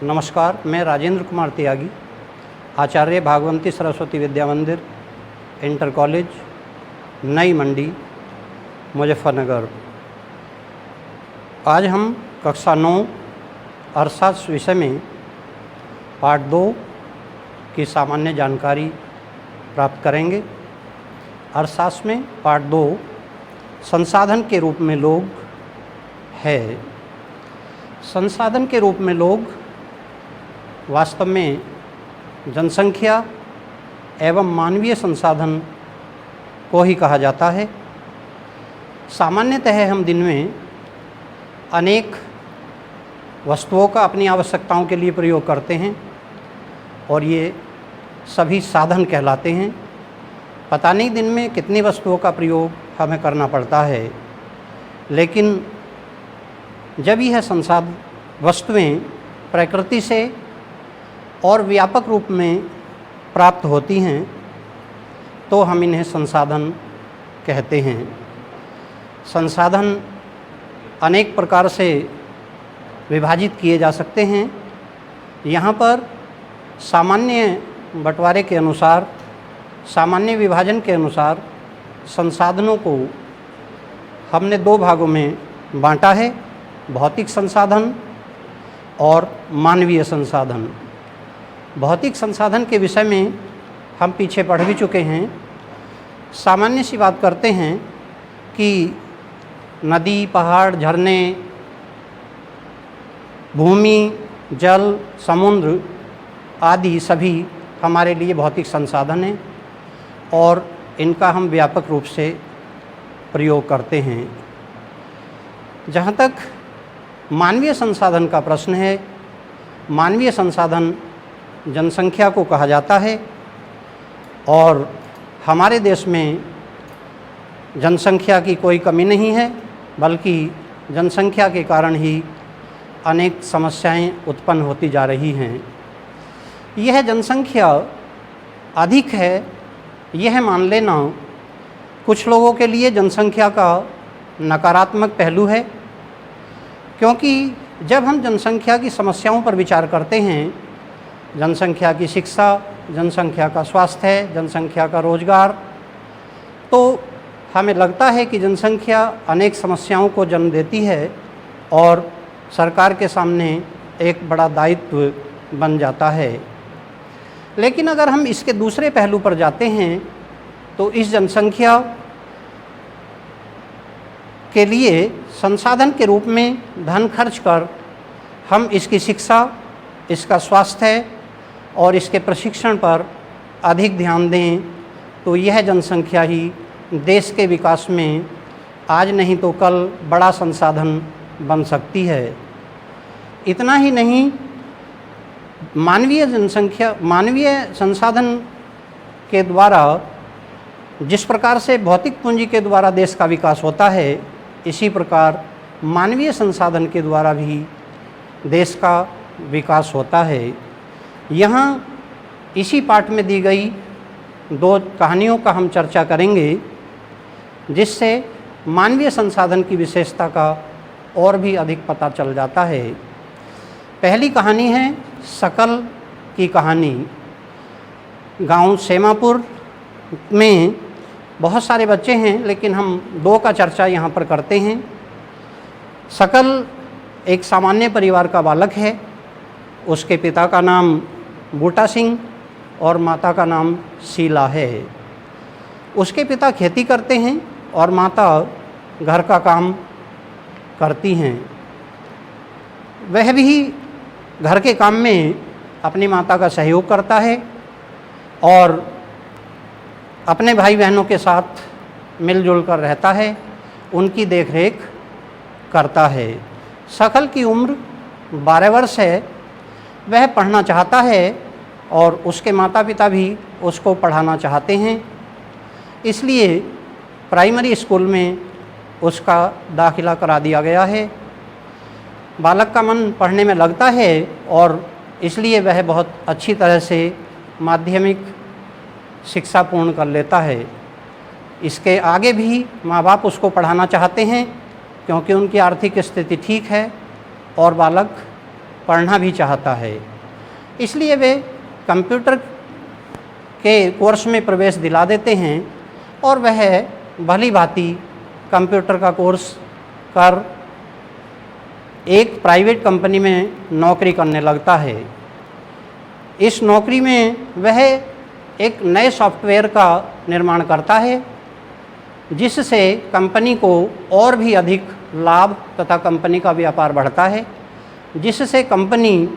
नमस्कार, मैं राजेंद्र कुमार त्यागी, आचार्य भागवंती सरस्वती विद्या मंदिर, इंटर कॉलेज, नई मंडी, मुजफ्फरनगर। आज हम कक्षा 9 अर्थशास्त्र विषय में पार्ट 2 की सामान्य जानकारी प्राप्त करेंगे। अर्थशास्त्र में पार्ट 2 संसाधन के रूप में लोग है। संसाधन के रूप में लोग वास्तव में जनसंख्या एवं मानवीय संसाधन को ही कहा जाता है। सामान्यतः हम दिन में अनेक वस्तुओं का अपनी आवश्यकताओं के लिए प्रयोग करते हैं और ये सभी साधन कहलाते हैं। पता नहीं दिन में कितनी वस्तुओं का प्रयोग हमें करना पड़ता है, लेकिन जब यह वस्तुएं प्रकृति से और व्यापक रूप में प्राप्त होती हैं तो हम इन्हें संसाधन कहते हैं। संसाधन अनेक प्रकार से विभाजित किए जा सकते हैं। यहाँ पर सामान्य बंटवारे के अनुसार, सामान्य विभाजन के अनुसार संसाधनों को हमने 2 भागों में बांटा है, भौतिक संसाधन और मानवीय संसाधन। भौतिक संसाधन के विषय में हम पीछे पढ़ भी चुके हैं। सामान्य सी बात करते हैं कि नदी, पहाड़, झरने, भूमि, जल, समुद्र आदि सभी हमारे लिए भौतिक संसाधन हैं और इनका हम व्यापक रूप से प्रयोग करते हैं। जहाँ तक मानवीय संसाधन का प्रश्न है, मानवीय संसाधन जनसंख्या को कहा जाता है और हमारे देश में जनसंख्या की कोई कमी नहीं है, बल्कि जनसंख्या के कारण ही अनेक समस्याएं उत्पन्न होती जा रही हैं। यह जनसंख्या अधिक है, यह मान लेना कुछ लोगों के लिए जनसंख्या का नकारात्मक पहलू है, क्योंकि जब हम जनसंख्या की समस्याओं पर विचार करते हैं, जनसंख्या की शिक्षा, जनसंख्या का स्वास्थ्य, जनसंख्या का रोजगार, तो हमें लगता है कि जनसंख्या अनेक समस्याओं को जन्म देती है और सरकार के सामने एक बड़ा दायित्व बन जाता है। लेकिन अगर हम इसके दूसरे पहलू पर जाते हैं तो इस जनसंख्या के लिए संसाधन के रूप में धन खर्च कर हम इसकी शिक्षा, इसका स्वास्थ्य और इसके प्रशिक्षण पर अधिक ध्यान दें तो यह जनसंख्या ही देश के विकास में आज नहीं तो कल बड़ा संसाधन बन सकती है। इतना ही नहीं, मानवीय संसाधन के द्वारा जिस प्रकार से भौतिक पूंजी के द्वारा देश का विकास होता है, इसी प्रकार मानवीय संसाधन के द्वारा भी देश का विकास होता है। यहाँ इसी पाठ में दी गई 2 कहानियों का हम चर्चा करेंगे, जिससे मानवीय संसाधन की विशेषता का और भी अधिक पता चल जाता है। पहली कहानी है शकल की कहानी। गांव सेमापुर में बहुत सारे बच्चे हैं, लेकिन हम 2 का चर्चा यहाँ पर करते हैं। शकल एक सामान्य परिवार का बालक है। उसके पिता का नाम बूटा सिंह और माता का नाम शीला है। उसके पिता खेती करते हैं और माता घर का काम करती हैं। वह भी घर के काम में अपनी माता का सहयोग करता है और अपने भाई बहनों के साथ मिलजुल कर रहता है, उनकी देखरेख करता है। शकल की उम्र 12 वर्ष है। वह पढ़ना चाहता है और उसके माता पिता भी उसको पढ़ाना चाहते हैं, इसलिए प्राइमरी स्कूल में उसका दाखिला करा दिया गया है। बालक का मन पढ़ने में लगता है और इसलिए वह बहुत अच्छी तरह से माध्यमिक शिक्षा पूर्ण कर लेता है। इसके आगे भी माँ बाप उसको पढ़ाना चाहते हैं, क्योंकि उनकी आर्थिक स्थिति ठीक है और बालक पढ़ना भी चाहता है, इसलिए वे कंप्यूटर के कोर्स में प्रवेश दिला देते हैं और वह भली भांति कंप्यूटर का कोर्स कर एक प्राइवेट कंपनी में नौकरी करने लगता है। इस नौकरी में वह एक नए सॉफ्टवेयर का निर्माण करता है, जिससे कंपनी को और भी अधिक लाभ तथा कंपनी का व्यापार बढ़ता है, जिससे कंपनी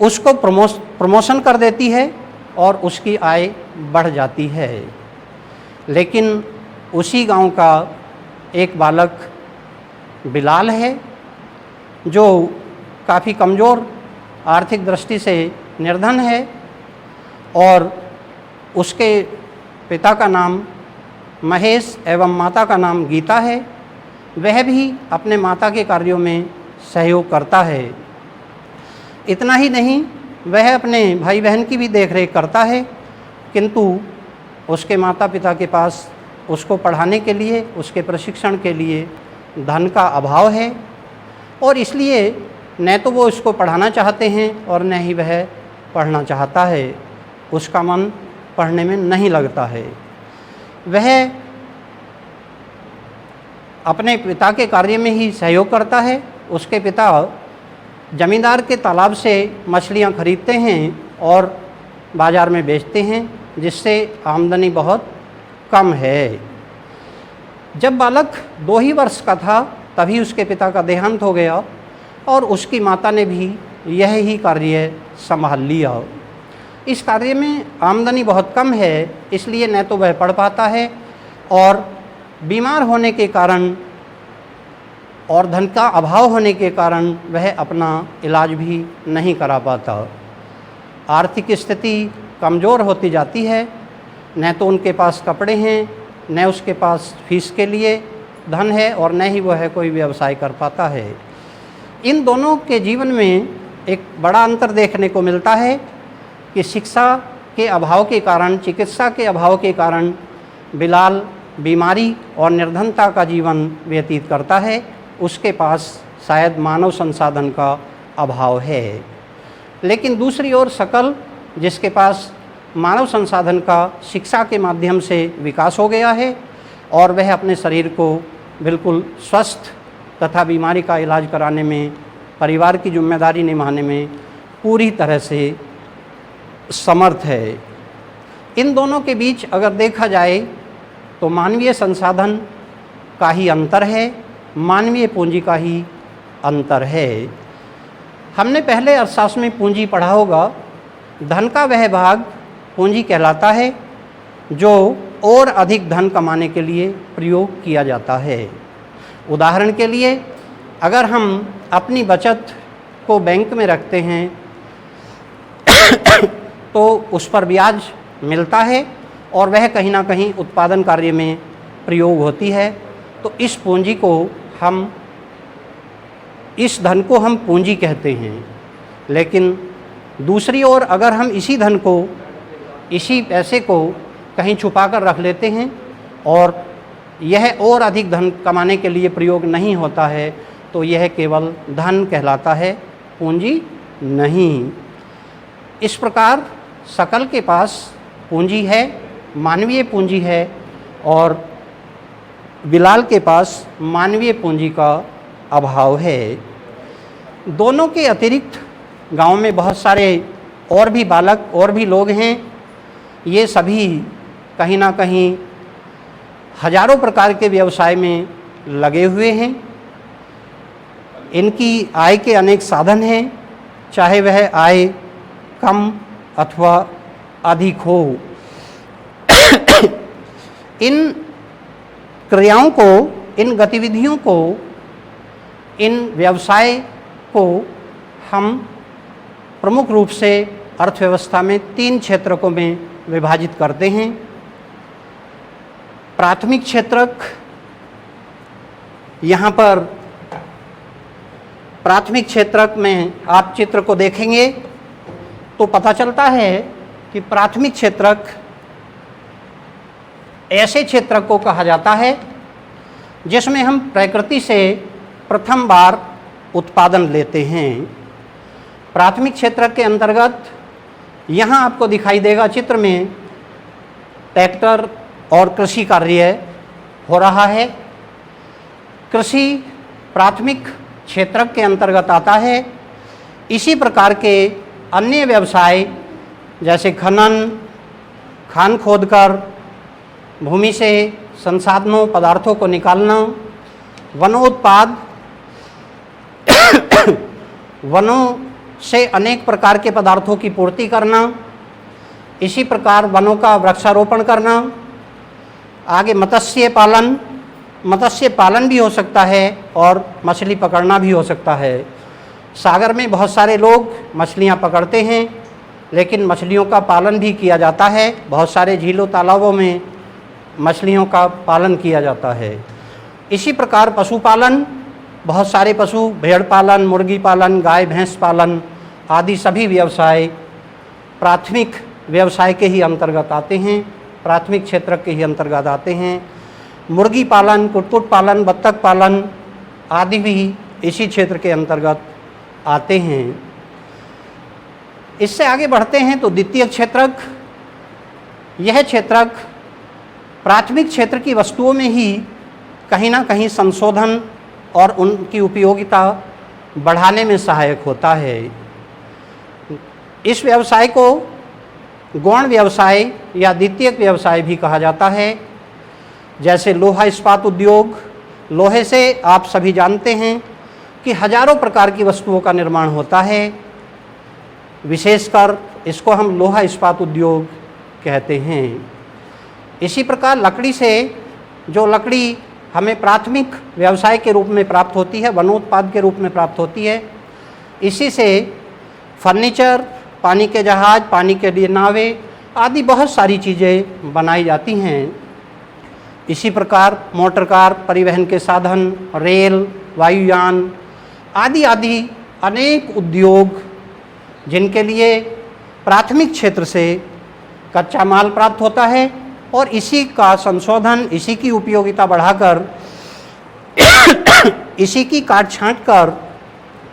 उसको प्रमोशन कर देती है और उसकी आय बढ़ जाती है। लेकिन उसी गांव का एक बालक बिलाल है, जो काफ़ी कमज़ोर आर्थिक दृष्टि से निर्धन है और उसके पिता का नाम महेश एवं माता का नाम गीता है। वह भी अपने माता के कार्यों में सहयोग करता है। इतना ही नहीं, वह अपने भाई बहन की भी देखरेख करता है, किंतु उसके माता पिता के पास उसको पढ़ाने के लिए, उसके प्रशिक्षण के लिए धन का अभाव है और इसलिए न तो वो उसको पढ़ाना चाहते हैं और न ही वह पढ़ना चाहता है। उसका मन पढ़ने में नहीं लगता है। वह अपने पिता के कार्य में ही सहयोग करता है। उसके पिता जमींदार के तालाब से मछलियां खरीदते हैं और बाज़ार में बेचते हैं, जिससे आमदनी बहुत कम है। जब बालक 2 ही वर्ष का था तभी उसके पिता का देहांत हो गया और उसकी माता ने भी यह ही कार्य संभाल लिया। इस कार्य में आमदनी बहुत कम है, इसलिए न तो वह पढ़ पाता है और बीमार होने के कारण और धन का अभाव होने के कारण वह अपना इलाज भी नहीं करा पाता। आर्थिक स्थिति कमज़ोर होती जाती है, न तो उनके पास कपड़े हैं, न उसके पास फीस के लिए धन है और न ही वह कोई व्यवसाय कर पाता है। इन दोनों के जीवन में एक बड़ा अंतर देखने को मिलता है कि शिक्षा के अभाव के कारण, चिकित्सा के अभाव के कारण बिलाल बीमारी और निर्धनता का जीवन व्यतीत करता है। उसके पास शायद मानव संसाधन का अभाव है। लेकिन दूसरी ओर शकल, जिसके पास मानव संसाधन का शिक्षा के माध्यम से विकास हो गया है और वह अपने शरीर को बिल्कुल स्वस्थ तथा बीमारी का इलाज कराने में, परिवार की जिम्मेदारी निभाने में पूरी तरह से समर्थ है। इन दोनों के बीच अगर देखा जाए तो मानवीय संसाधन का ही अंतर है, मानवीय पूंजी का ही अंतर है। हमने पहले अर्थशास्त्र में पूंजी पढ़ा होगा। धन का वह भाग पूंजी कहलाता है जो और अधिक धन कमाने के लिए प्रयोग किया जाता है। उदाहरण के लिए, अगर हम अपनी बचत को बैंक में रखते हैं तो उस पर ब्याज मिलता है और वह कहीं ना कहीं उत्पादन कार्य में प्रयोग होती है। तो इस पूंजी को इस धन को हम पूंजी कहते हैं। लेकिन दूसरी ओर अगर हम इसी धन को, इसी पैसे को कहीं छुपा कर रख लेते हैं और यह और अधिक धन कमाने के लिए प्रयोग नहीं होता है, तो यह केवल धन कहलाता है, पूंजी नहीं। इस प्रकार शकल के पास पूंजी है, मानवीय पूंजी है, और बिलाल के पास मानवीय पूंजी का अभाव है। दोनों के अतिरिक्त गांव में बहुत सारे और भी बालक और भी लोग हैं। ये सभी कहीं ना कहीं हजारों प्रकार के व्यवसाय में लगे हुए हैं। इनकी आय के अनेक साधन हैं, चाहे वह आय कम अथवा अधिक हो। इन क्रियाओं को, इन गतिविधियों को, इन व्यवसाय को हम प्रमुख रूप से अर्थव्यवस्था में 3 क्षेत्रकों में विभाजित करते हैं। प्राथमिक क्षेत्रक, यहाँ पर प्राथमिक क्षेत्रक में आप चित्र को देखेंगे तो पता चलता है कि प्राथमिक क्षेत्रक ऐसे क्षेत्रक को कहा जाता है जिसमें हम प्रकृति से प्रथम बार उत्पादन लेते हैं। प्राथमिक क्षेत्र के अंतर्गत यहाँ आपको दिखाई देगा चित्र में ट्रैक्टर और कृषि कार्य हो रहा है। कृषि प्राथमिक क्षेत्र के अंतर्गत आता है। इसी प्रकार के अन्य व्यवसाय जैसे खनन, खान खोदकर भूमि से संसाधनों पदार्थों को निकालना, वनोत्पाद वनों से अनेक प्रकार के पदार्थों की पूर्ति करना, इसी प्रकार वनों का वृक्षारोपण करना। आगे मत्स्य पालन भी हो सकता है और मछली पकड़ना भी हो सकता है। सागर में बहुत सारे लोग मछलियां पकड़ते हैं, लेकिन मछलियों का पालन भी किया जाता है। बहुत सारे झीलों तालाबों में मछलियों का पालन किया जाता है। इसी प्रकार पशुपालन, बहुत सारे पशु, भेड़ पालन, मुर्गी पालन, गाय भैंस पालन आदि सभी व्यवसाय प्राथमिक व्यवसाय के ही अंतर्गत आते हैं, प्राथमिक क्षेत्र के ही अंतर्गत आते हैं। मुर्गी पालन, कुक्कुट पालन, बत्तख पालन आदि भी इसी क्षेत्र के अंतर्गत आते हैं। इससे आगे बढ़ते हैं तो द्वितीय क्षेत्रक, यह क्षेत्रक प्राथमिक क्षेत्र की वस्तुओं में ही कहीं ना कहीं संशोधन और उनकी उपयोगिता बढ़ाने में सहायक होता है। इस व्यवसाय को गौण व्यवसाय या द्वितीयक व्यवसाय भी कहा जाता है। जैसे लोहा इस्पात उद्योग, लोहे से आप सभी जानते हैं कि हजारों प्रकार की वस्तुओं का निर्माण होता है। विशेषकर इसको हम लोहा इस्पात उद्योग कहते हैं। इसी प्रकार लकड़ी से, जो लकड़ी हमें प्राथमिक व्यवसाय के रूप में प्राप्त होती है, वनोत्पाद के रूप में प्राप्त होती है, इसी से फर्नीचर, पानी के जहाज, पानी के लिए नावें आदि बहुत सारी चीज़ें बनाई जाती हैं। इसी प्रकार मोटर कार, परिवहन के साधन, रेल, वायुयान आदि अनेक उद्योग जिनके लिए प्राथमिक क्षेत्र से कच्चा माल प्राप्त होता है और इसी का संशोधन, इसी की उपयोगिता बढ़ाकर इसी की काट छाँट कर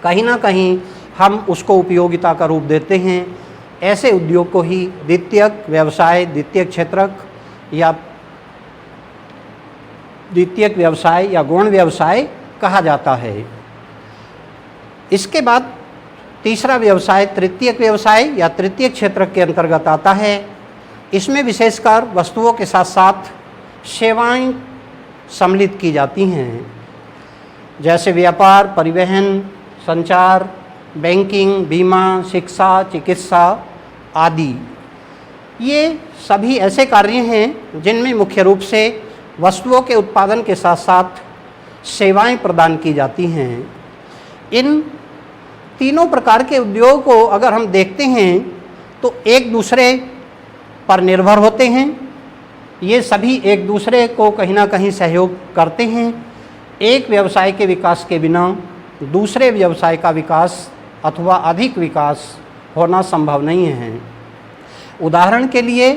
कहीं ना कहीं हम उसको उपयोगिता का रूप देते हैं। ऐसे उद्योग को ही द्वितीयक व्यवसाय, द्वितीयक क्षेत्रक या द्वितीयक व्यवसाय या गौण व्यवसाय कहा जाता है। इसके बाद तीसरा व्यवसाय तृतीयक व्यवसाय या तृतीयक क्षेत्रक के अंतर्गत आता है। इसमें विशेषकर वस्तुओं के साथ साथ सेवाएं सम्मिलित की जाती हैं, जैसे व्यापार, परिवहन, संचार, बैंकिंग, बीमा, शिक्षा, चिकित्सा आदि। ये सभी ऐसे कार्य हैं जिनमें मुख्य रूप से वस्तुओं के उत्पादन के साथ साथ सेवाएं प्रदान की जाती हैं। इन तीनों प्रकार के उद्योग को अगर हम देखते हैं तो एक दूसरे पर निर्भर होते हैं। ये सभी एक दूसरे को कहीं ना कहीं सहयोग करते हैं। एक व्यवसाय के विकास के बिना दूसरे व्यवसाय का विकास अथवा अधिक विकास होना संभव नहीं है। उदाहरण के लिए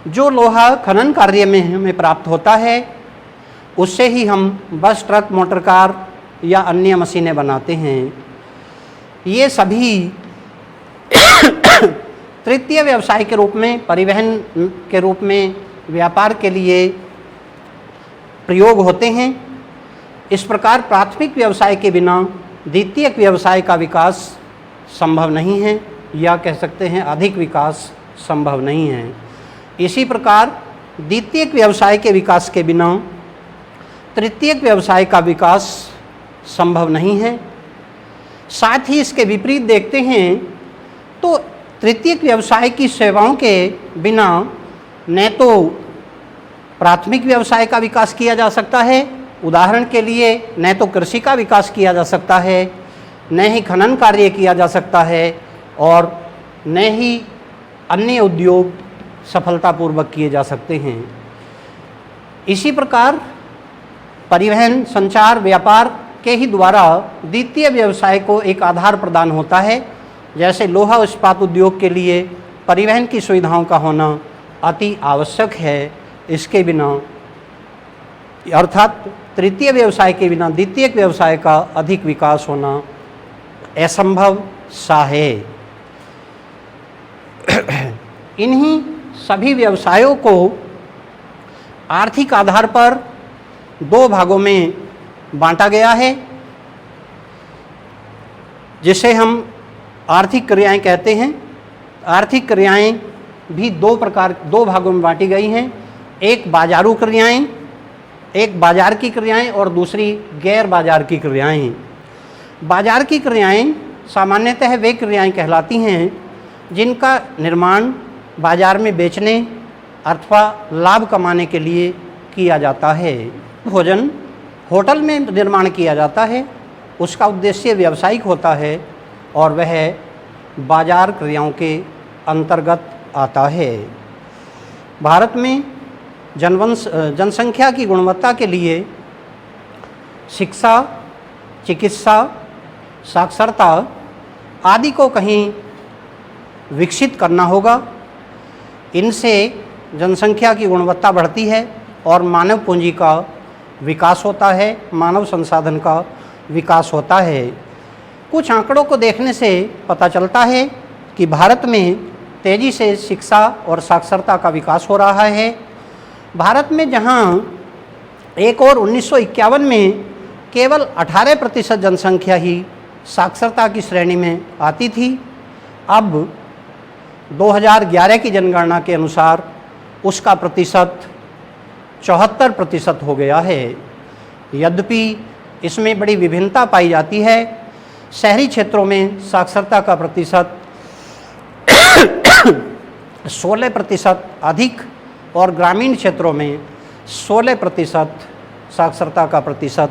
जो लोहा खनन कार्य में हमें प्राप्त होता है, उससे ही हम बस, ट्रक, मोटर कार या अन्य मशीनें बनाते हैं। ये सभी तृतीय व्यवसाय के रूप में, परिवहन के रूप में, व्यापार के लिए प्रयोग होते हैं। इस प्रकार प्राथमिक व्यवसाय के बिना द्वितीयक व्यवसाय का विकास संभव नहीं है, या कह सकते हैं अधिक विकास संभव नहीं है। इसी प्रकार द्वितीयक व्यवसाय के विकास के बिना तृतीयक व्यवसाय का विकास संभव नहीं है। साथ ही इसके विपरीत देखते हैं तो तृतीयक व्यवसाय की सेवाओं के बिना न तो प्राथमिक व्यवसाय का विकास किया जा सकता है, उदाहरण के लिए न तो कृषि का विकास किया जा सकता है, न ही खनन कार्य किया जा सकता है, और न ही अन्य उद्योग सफलतापूर्वक किए जा सकते हैं। इसी प्रकार परिवहन, संचार, व्यापार के ही द्वारा द्वितीय व्यवसाय को एक आधार प्रदान होता है। जैसे लोहा इस्पात उद्योग के लिए परिवहन की सुविधाओं का होना अति आवश्यक है। इसके बिना, अर्थात तृतीय व्यवसाय के बिना द्वितीयक व्यवसाय का अधिक विकास होना असंभव सा है। इन्हीं सभी व्यवसायों को आर्थिक आधार पर दो भागों में बांटा गया है, जिसे हम आर्थिक क्रियाएं कहते हैं। आर्थिक क्रियाएं भी दो भागों में बांटी गई हैं। एक बाजारू क्रियाएं, एक बाजार की क्रियाएं और दूसरी गैर बाजार की क्रियाएं। बाजार की क्रियाएं सामान्यतः वे क्रियाएं कहलाती हैं जिनका निर्माण बाजार में बेचने अथवा लाभ कमाने के लिए किया जाता है। भोजन होटल में निर्माण किया जाता है, उसका उद्देश्य व्यावसायिक होता है और वह बाजार क्रियाओं के अंतर्गत आता है। भारत में जनसंख्या की गुणवत्ता के लिए शिक्षा, चिकित्सा, साक्षरता आदि को कहीं विकसित करना होगा। इनसे जनसंख्या की गुणवत्ता बढ़ती है और मानव पूंजी का विकास होता है, मानव संसाधन का विकास होता है। कुछ आंकड़ों को देखने से पता चलता है कि भारत में तेज़ी से शिक्षा और साक्षरता का विकास हो रहा है। भारत में जहां एक और 1951 में केवल 18% जनसंख्या ही साक्षरता की श्रेणी में आती थी, अब 2011 की जनगणना के अनुसार उसका प्रतिशत 74% हो गया है। यद्यपि इसमें बड़ी विभिन्नता पाई जाती है। शहरी क्षेत्रों में साक्षरता का प्रतिशत 16% अधिक और ग्रामीण क्षेत्रों में 16% साक्षरता का प्रतिशत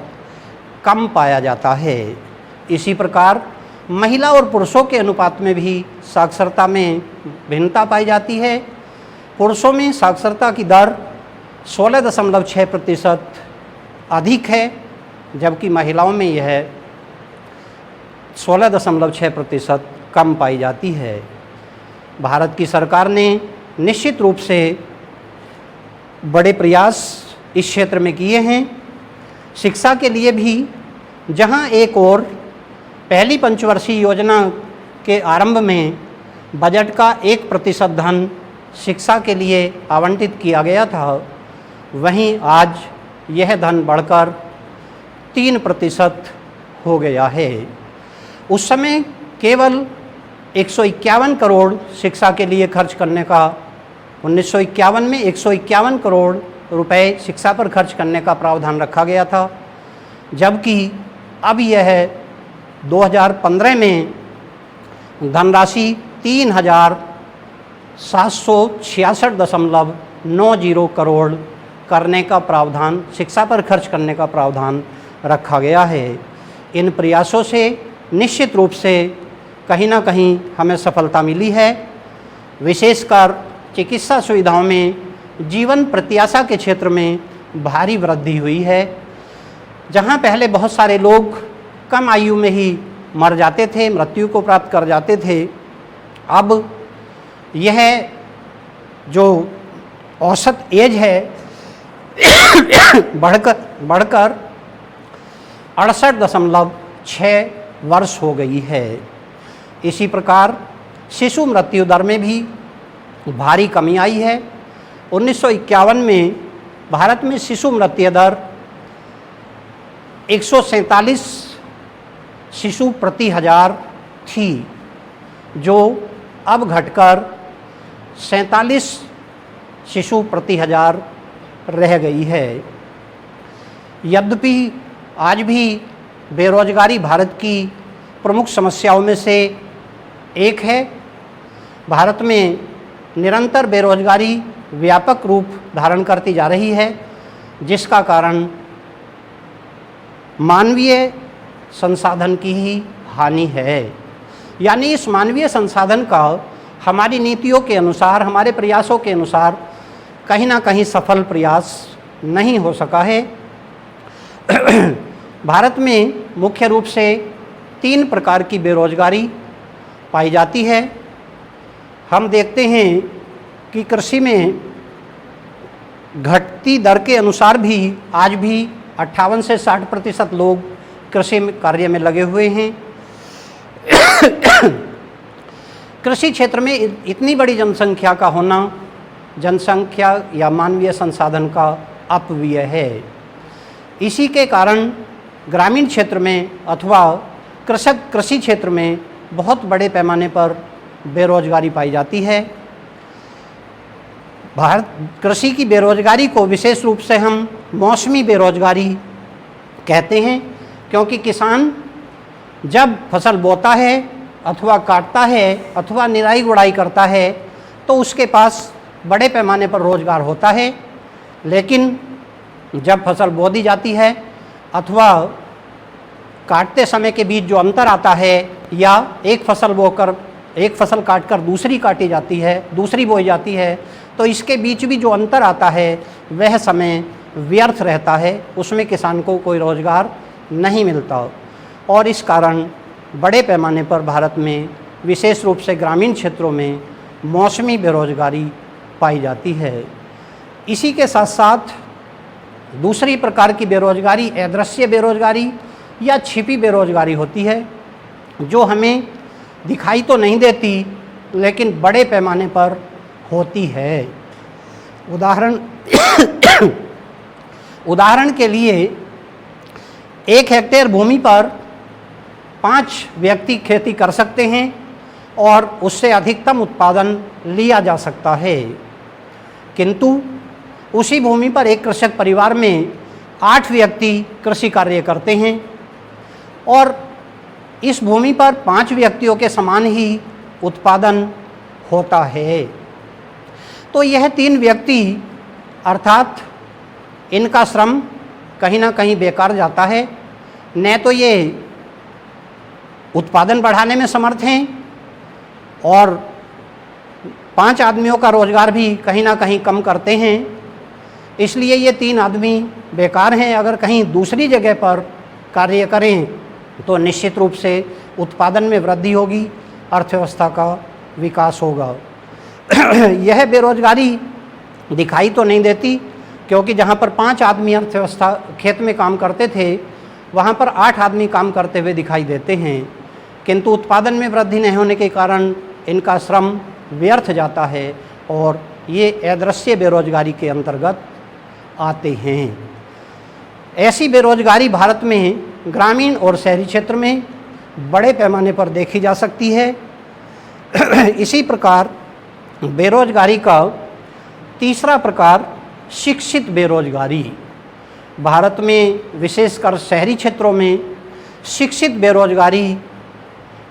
कम पाया जाता है। इसी प्रकार महिला और पुरुषों के अनुपात में भी साक्षरता में भिन्नता पाई जाती है। पुरुषों में साक्षरता की दर 16.6% अधिक है, जबकि महिलाओं में यह 16.6% कम पाई जाती है। भारत की सरकार ने निश्चित रूप से बड़े प्रयास इस क्षेत्र में किए हैं। शिक्षा के लिए भी जहां एक ओर पहली पंचवर्षीय योजना के आरंभ में बजट का 1% धन शिक्षा के लिए आवंटित किया गया था, वहीं आज यह धन बढ़कर 3% हो गया है। उस समय केवल 151 करोड़ शिक्षा के लिए खर्च करने का 1951 में 151 करोड़ रुपए शिक्षा पर खर्च करने का प्रावधान रखा गया था, जबकि अब यह 2015 में धनराशि 3,766.90 करोड़ करने का प्रावधान, शिक्षा पर खर्च करने का प्रावधान रखा गया है। इन प्रयासों से निश्चित रूप से कहीं ना कहीं हमें सफलता मिली है। विशेषकर चिकित्सा सुविधाओं में जीवन प्रत्याशा के क्षेत्र में भारी वृद्धि हुई है। जहां पहले बहुत सारे लोग कम आयु में ही मर जाते थे, मृत्यु को प्राप्त कर जाते थे, अब यह जो औसत एज है बढ़कर 68.6 वर्ष हो गई है। इसी प्रकार शिशु मृत्यु दर में भी भारी कमी आई है। 1951 में भारत में शिशु मृत्यु दर 147 शिशु प्रति हजार थी, जो अब घटकर 47 शिशु प्रति हजार रह गई है। यद्यपि आज भी बेरोजगारी भारत की प्रमुख समस्याओं में से एक है। भारत में निरंतर बेरोजगारी व्यापक रूप धारण करती जा रही है, जिसका कारण मानवीय संसाधन की ही हानि है। यानी इस मानवीय संसाधन का हमारी नीतियों के अनुसार, हमारे प्रयासों के अनुसार कहीं ना कहीं सफल प्रयास नहीं हो सका है। भारत में मुख्य रूप से 3 प्रकार की बेरोजगारी पाई जाती है। हम देखते हैं कि कृषि में घटती दर के अनुसार भी आज भी 58 से 60% लोग कृषि कार्य में लगे हुए हैं। कृषि क्षेत्र में इतनी बड़ी जनसंख्या का होना जनसंख्या या मानवीय संसाधन का अपव्यय है। इसी के कारण ग्रामीण क्षेत्र में अथवा कृषि क्षेत्र में बहुत बड़े पैमाने पर बेरोजगारी पाई जाती है। भारत कृषि की बेरोजगारी को विशेष रूप से हम मौसमी बेरोजगारी कहते हैं, क्योंकि किसान जब फसल बोता है अथवा काटता है अथवा निराई गुड़ाई करता है तो उसके पास बड़े पैमाने पर रोजगार होता है, लेकिन जब फसल बो दी जाती है अथवा काटते समय के बीच जो अंतर आता है या एक फसल काटकर दूसरी काटी जाती है, दूसरी बोई जाती है, तो इसके बीच भी जो अंतर आता है वह समय व्यर्थ रहता है, उसमें किसान को कोई रोजगार नहीं मिलता और इस कारण बड़े पैमाने पर भारत में विशेष रूप से ग्रामीण क्षेत्रों में मौसमी बेरोजगारी पाई जाती है। इसी के साथ साथ दूसरी प्रकार की बेरोजगारी अदृश्य बेरोजगारी या छिपी बेरोजगारी होती है, जो हमें दिखाई तो नहीं देती लेकिन बड़े पैमाने पर होती है। उदाहरण के लिए 1 हेक्टेयर भूमि पर 5 व्यक्ति खेती कर सकते हैं और उससे अधिकतम उत्पादन लिया जा सकता है, किंतु उसी भूमि पर एक कृषक परिवार में 8 व्यक्ति कृषि कार्य करते हैं और इस भूमि पर 5 व्यक्तियों के समान ही उत्पादन होता है। तो यह 3 व्यक्ति अर्थात इनका श्रम कहीं ना कहीं बेकार जाता है, न तो ये उत्पादन बढ़ाने में समर्थ हैं और 5 आदमियों का रोजगार भी कहीं ना कहीं कम करते हैं, इसलिए ये 3 आदमी बेकार हैं। अगर कहीं दूसरी जगह पर कार्य करें तो निश्चित रूप से उत्पादन में वृद्धि होगी, अर्थव्यवस्था का विकास होगा। यह बेरोजगारी दिखाई तो नहीं देती, क्योंकि जहाँ पर 5 आदमी अर्थव्यवस्था खेत में काम करते थे वहाँ पर 8 आदमी काम करते हुए दिखाई देते हैं, किंतु उत्पादन में वृद्धि नहीं होने के कारण इनका श्रम व्यर्थ जाता है और ये अदृश्य बेरोजगारी के अंतर्गत आते हैं। ऐसी बेरोजगारी भारत में ग्रामीण और शहरी क्षेत्र में बड़े पैमाने पर देखी जा सकती है। इसी प्रकार बेरोजगारी का तीसरा प्रकार शिक्षित बेरोजगारी। भारत में विशेषकर शहरी क्षेत्रों में शिक्षित बेरोजगारी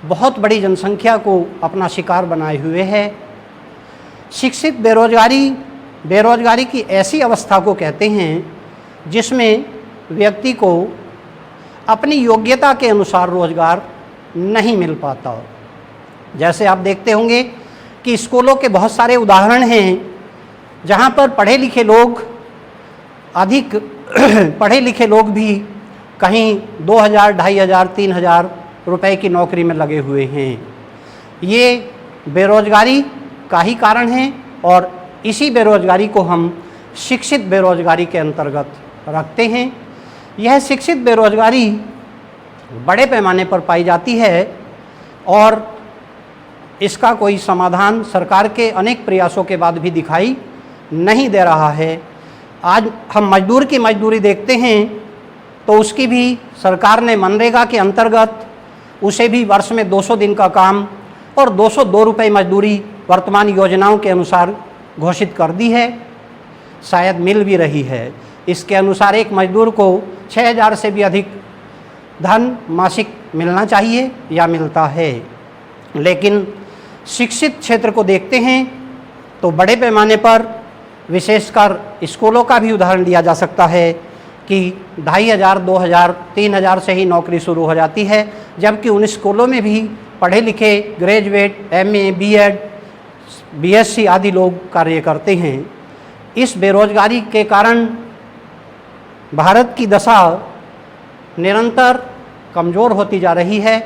बहुत बड़ी जनसंख्या को अपना शिकार बनाए हुए है। शिक्षित बेरोजगारी की ऐसी अवस्था को कहते हैं जिसमें व्यक्ति को अपनी योग्यता के अनुसार रोजगार नहीं मिल पाता। जैसे आप देखते होंगे कि स्कूलों के बहुत सारे उदाहरण हैं जहाँ पर पढ़े लिखे लोग भी कहीं 2000, 2500, 3000 रुपए की नौकरी में लगे हुए हैं। ये बेरोजगारी का ही कारण है और इसी बेरोजगारी को हम शिक्षित बेरोजगारी के अंतर्गत रखते हैं। यह शिक्षित बेरोजगारी बड़े पैमाने पर पाई जाती है और इसका कोई समाधान सरकार के अनेक प्रयासों के बाद भी दिखाई नहीं दे रहा है। आज हम मजदूर की मजदूरी देखते हैं तो उसकी भी सरकार ने मनरेगा के अंतर्गत उसे भी वर्ष में 200 दिन का काम और 202 रुपये मजदूरी वर्तमान योजनाओं के अनुसार घोषित कर दी है, शायद मिल भी रही है। इसके अनुसार एक मजदूर को 6000 से भी अधिक धन मासिक मिलना चाहिए या मिलता है। लेकिन शिक्षित क्षेत्र को देखते हैं तो बड़े पैमाने पर विशेषकर स्कूलों का भी उदाहरण दिया जा सकता है कि 2500, 2000, 3000 से ही नौकरी शुरू हो जाती है, जबकि उन स्कूलों में भी पढ़े लिखे ग्रेजुएट, MA, B.Ed, BSc आदि लोग कार्य करते हैं। इस बेरोजगारी के कारण भारत की दशा निरंतर कमज़ोर होती जा रही है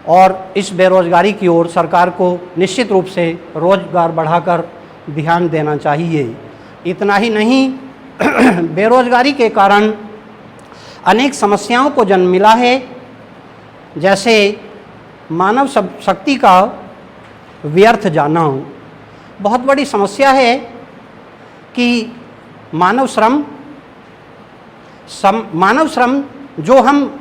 और इस बेरोजगारी की ओर सरकार को निश्चित रूप से रोजगार बढ़ाकर ध्यान देना चाहिए। इतना ही नहीं, बेरोजगारी के कारण अनेक समस्याओं को जन्म मिला है। जैसे मानव शक्ति का व्यर्थ जाना। बहुत बड़ी समस्या है कि मानव श्रम जो हम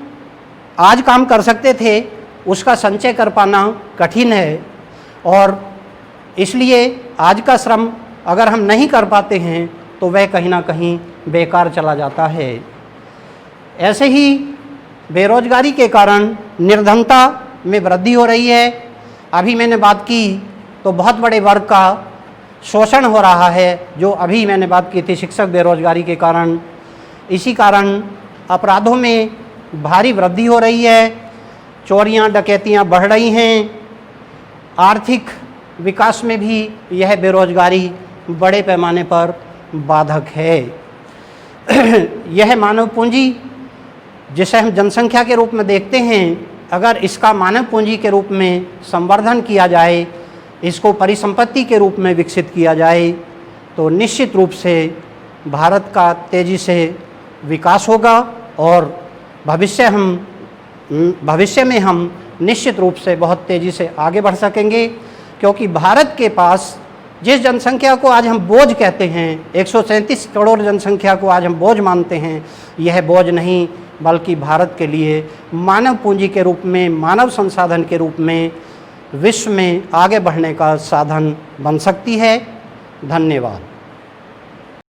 आज काम कर सकते थे उसका संचय कर पाना कठिन है, और इसलिए आज का श्रम अगर हम नहीं कर पाते हैं तो वह कहीं ना कहीं बेकार चला जाता है। ऐसे ही बेरोजगारी के कारण निर्धनता में वृद्धि हो रही है। अभी मैंने बात की तो बहुत बड़े वर्ग का शोषण हो रहा है, जो अभी मैंने बात की थी शिक्षक बेरोजगारी के कारण। इसी कारण अपराधों में भारी वृद्धि हो रही है, चोरियां डकैतियां बढ़ रही हैं। आर्थिक विकास में भी यह बेरोजगारी बड़े पैमाने पर बाधक है। यह मानव पूंजी जिसे हम जनसंख्या के रूप में देखते हैं, अगर इसका मानव पूंजी के रूप में संवर्धन किया जाए, इसको परिसंपत्ति के रूप में विकसित किया जाए, तो निश्चित रूप से भारत का तेज़ी से विकास होगा और भविष्य में हम निश्चित रूप से बहुत तेज़ी से आगे बढ़ सकेंगे। क्योंकि भारत के पास जिस जनसंख्या को आज हम बोझ कहते हैं, 137 करोड़ जनसंख्या को आज हम बोझ मानते हैं, यह बोझ नहीं बल्कि भारत के लिए मानव पूंजी के रूप में, मानव संसाधन के रूप में विश्व में आगे बढ़ने का साधन बन सकती है। धन्यवाद।